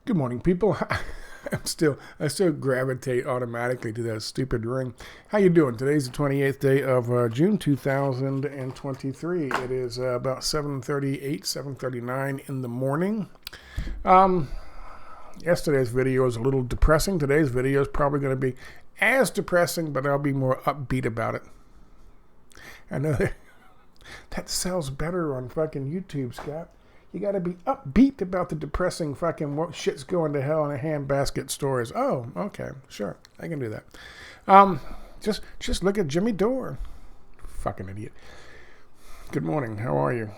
Good morning, people. I still gravitate automatically to that stupid ring. How you doing? Today's the 28th day of June 2023. It is about 7:38, 7:39 in the morning. Yesterday's video was a little depressing. Today's video is probably going to be as depressing, but I'll be more upbeat about it. I know that sells better on fucking YouTube, Scott. You got to be upbeat about the depressing fucking what shit's going to hell in a handbasket stories. Oh, okay, sure, I can do that. Just look at Jimmy Dore, fucking idiot. Good morning. How are you?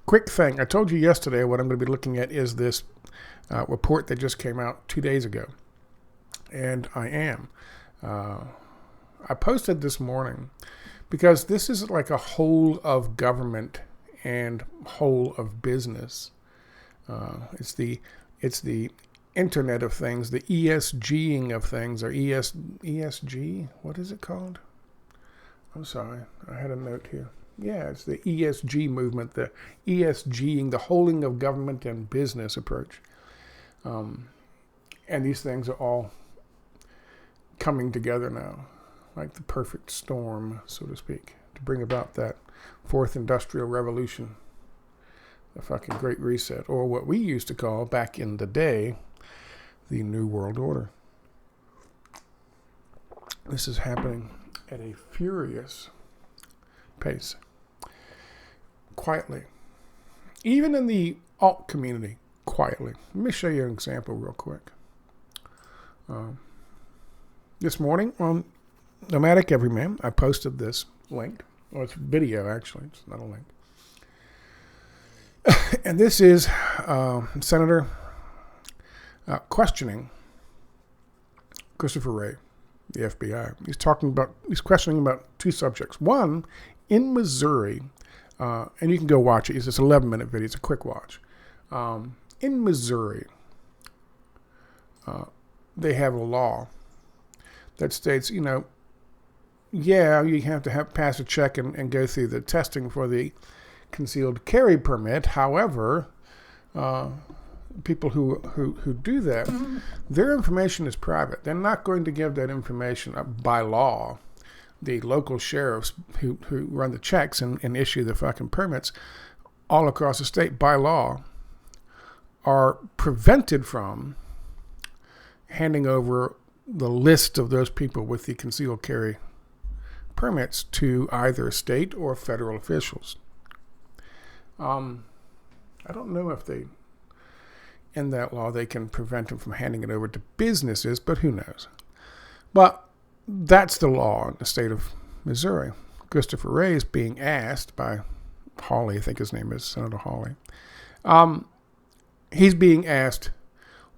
Quick thing. I told you yesterday what I'm going to be looking at is this report that just came out 2 days ago, and I am. I posted this morning because this is like a whole of government and whole of business. It's the Internet of Things, the ESGing of things, or ESG. What is it called? I'm sorry, I had a note here. Yeah, it's the ESG movement, the ESGing, the holding of government and business approach. And these things are all coming together now, like the perfect storm, so to speak, to bring about that fourth industrial revolution, the fucking Great Reset, or what we used to call back in the day, the New World Order. This is happening at a furious pace, quietly, even in the alt community, quietly. Let me show you an example real quick. This morning on Nomadic Everyman, I posted this link. Well, it's video, actually. It's not a link. And this is Senator questioning Christopher Wray, the FBI. He's questioning about two subjects. One, in Missouri, and you can go watch it. It's this 11-minute video. It's a quick watch. In Missouri, they have a law that states, you have to pass a check and go through the testing for the concealed carry permit. However, people who do that, their information is private. They're not going to give that information up by law. The local sheriffs who run the checks and issue the fucking permits all across the state by law are prevented from handing over the list of those people with the concealed carry permits to either state or federal officials. I don't know if in that law they can prevent them from handing it over to businesses, but who knows? But that's the law in the state of Missouri. Christopher Wray is being asked by Hawley, I think his name is, Senator Hawley. He's being asked,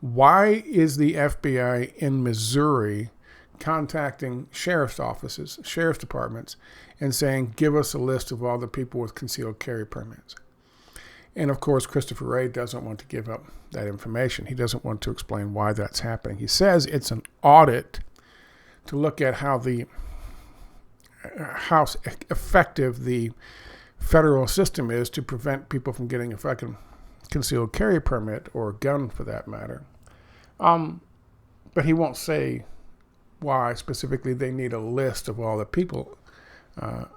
why is the FBI in Missouri contacting sheriff's offices, sheriff's departments, and saying, give us a list of all the people with concealed carry permits? And of course, Christopher Wray doesn't want to give up that information. He doesn't want to explain why that's happening. He says it's an audit to look at how effective the federal system is to prevent people from getting a fucking concealed carry permit, or a gun for that matter. But he won't say why specifically they need a list of all the people.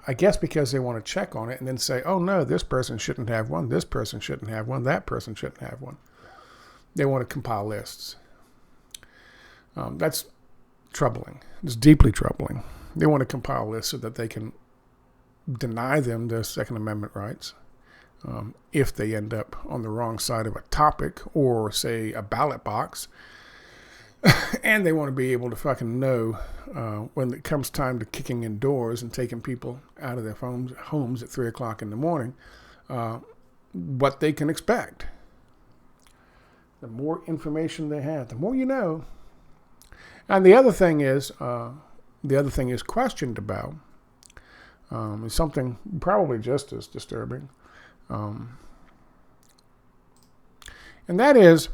I guess because they want to check on it and then say, oh no, this person shouldn't have one, this person shouldn't have one, that person shouldn't have one. They want to compile lists. That's troubling. It's deeply troubling. They want to compile lists so that they can deny them their Second Amendment rights if they end up on the wrong side of a topic or, say, a ballot box. And they want to be able to fucking know when it comes time to kicking in doors and taking people out of their homes at 3 o'clock in the morning, what they can expect. The more information they have, the more you know. And the other thing is questioned about is something probably just as disturbing. And that is,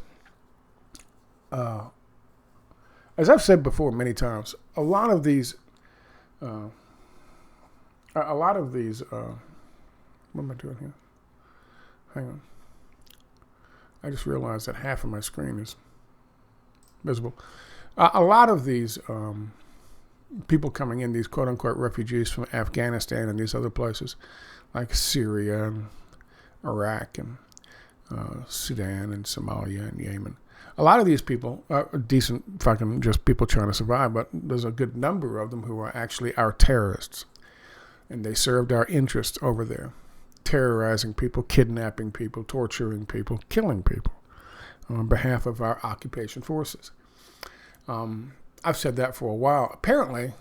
as I've said before many times, a lot of these, what am I doing here? Hang on. I just realized that half of my screen is visible. A lot of these people coming in, these quote-unquote refugees from Afghanistan and these other places, like Syria and Iraq and Sudan and Somalia and Yemen. A lot of these people are decent fucking just people trying to survive, but there's a good number of them who are actually our terrorists. And they served our interests over there, terrorizing people, kidnapping people, torturing people, killing people on behalf of our occupation forces. I've said that for a while. Apparently,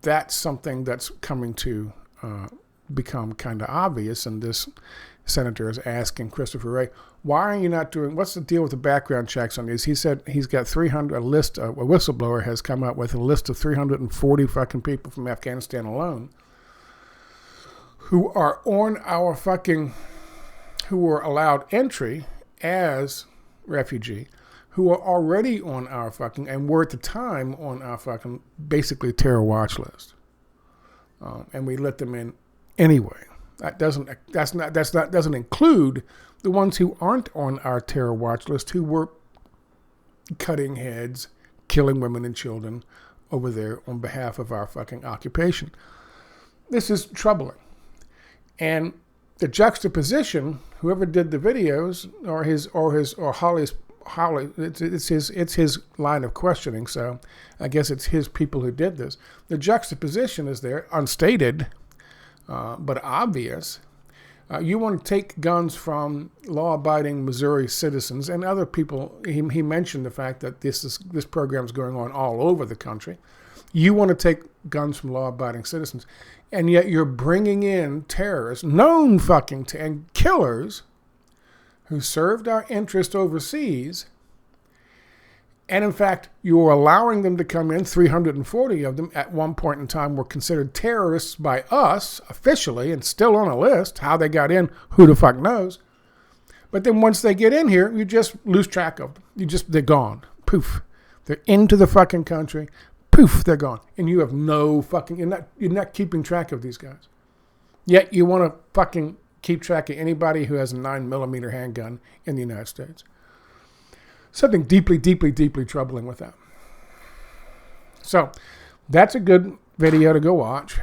that's something that's coming to become kind of obvious, and this senator is asking Christopher Wray, why are you not doing, what's the deal with the background checks on these? He said he's got a whistleblower has come up with a list of 340 fucking people from Afghanistan alone who are on our fucking, who were allowed entry as refugee, who are already on our fucking, and were at the time on our fucking basically terror watch list. And we let them in anyway. That doesn't include the ones who aren't on our terror watch list, who were cutting heads, killing women and children over there on behalf of our fucking occupation. This is troubling. And the juxtaposition, whoever did the videos, or Holly, it's his line of questioning, so I guess it's his people who did this. The juxtaposition is there, unstated, but obvious. You want to take guns from law-abiding Missouri citizens and other people. He mentioned the fact that this program is going on all over the country. You want to take guns from law-abiding citizens, and yet you're bringing in terrorists, known fucking and killers, who served our interest overseas, and in fact, you are allowing them to come in. 340 of them at one point in time were considered terrorists by us officially and still on a list. How they got in, who the fuck knows? But then once they get in here, you just lose track of them. They're gone. Poof. They're into the fucking country. Poof, they're gone. And you have no fucking, you're not keeping track of these guys. Yet you want to fucking keep track of anybody who has a 9mm handgun in the United States. Something deeply, deeply, deeply troubling with that. So, that's a good video to go watch.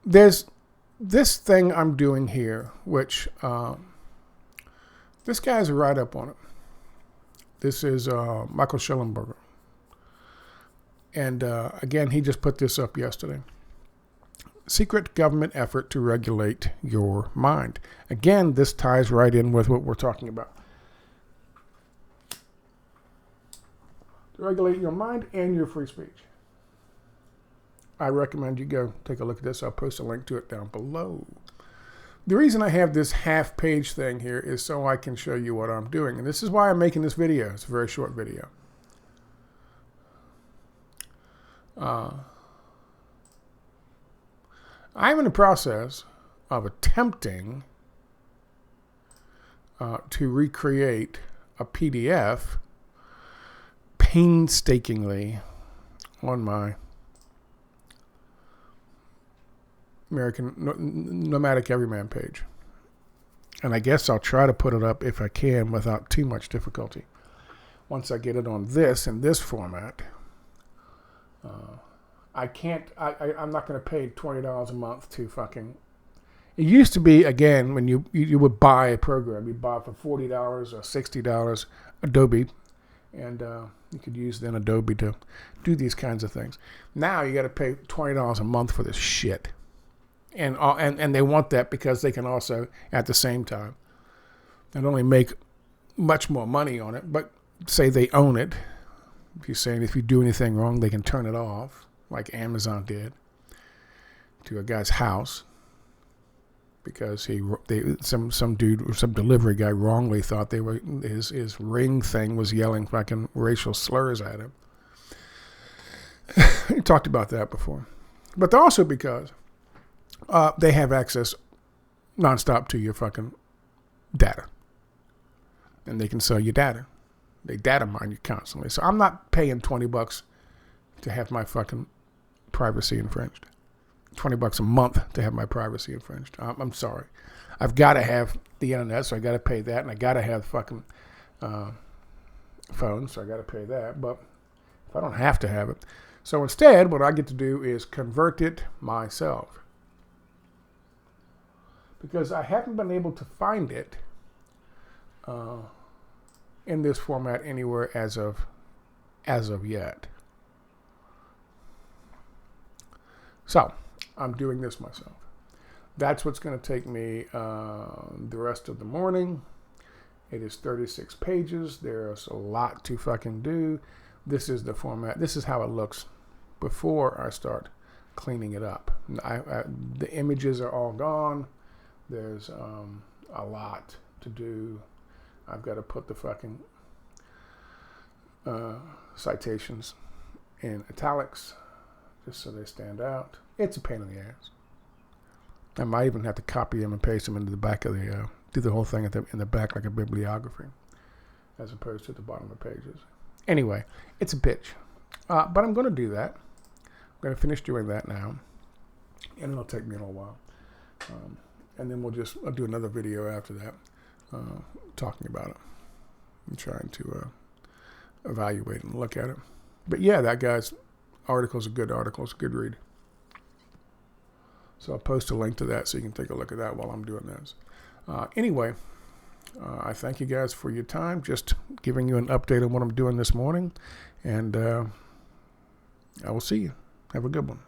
There's this thing I'm doing here, which this guy's a write-up on it. This is Michael Schellenberger. And again, he just put this up yesterday. Secret government effort to regulate your mind. Again, this ties right in with what we're talking about. To regulate your mind and your free speech. I recommend you go take a look at this. I'll post a link to it down below. The reason I have this half-page thing here is so I can show you what I'm doing. And this is why I'm making this video. It's a very short video. I'm in the process of attempting to recreate a PDF painstakingly on my American Nomadic Everyman page. And I guess I'll try to put it up if I can without too much difficulty. Once I get it on this in this format, I'm not going to pay $20 a month to fucking. It used to be, again, when you would buy a program, you buy it for $40 or $60 Adobe, and you could use then Adobe to do these kinds of things. Now you got to pay $20 a month for this shit, and they want that because they can also at the same time not only make much more money on it, but say they own it. If you're saying if you do anything wrong, they can turn it off. Like Amazon did to a guy's house because some dude or some delivery guy wrongly thought his Ring thing was yelling fucking racial slurs at him. We talked about that before, but also because they have access nonstop to your fucking data, and they can sell you data. They data mine you constantly. So I'm not paying $20 to have my fucking privacy infringed. $20 a month to have my privacy infringed. I'm sorry. I've got to have the internet, so I got to pay that, and I got to have fucking phone, so I got to pay that. But if I don't have to have it, so instead, what I get to do is convert it myself, because I haven't been able to find it in this format anywhere as of yet. So I'm doing this myself. That's what's going to take me the rest of the morning. It is 36 pages. There's a lot to fucking do. This is the format. This is how it looks before I start cleaning it up. The images are all gone. There's a lot to do. I've got to put the fucking citations in italics just so they stand out. It's a pain in the ass. I might even have to copy them and paste them into the back of the, do the whole thing in the back like a bibliography, as opposed to the bottom of the pages. Anyway, it's a bitch. But I'm going to do that. I'm going to finish doing that now, and it'll take me a little while. And then I'll do another video after that, talking about it and trying to evaluate and look at it. But yeah, that guy's article's a good article. It's a good read. So I'll post a link to that so you can take a look at that while I'm doing this. Anyway, I thank you guys for your time. Just giving you an update on what I'm doing this morning. And I will see you. Have a good one.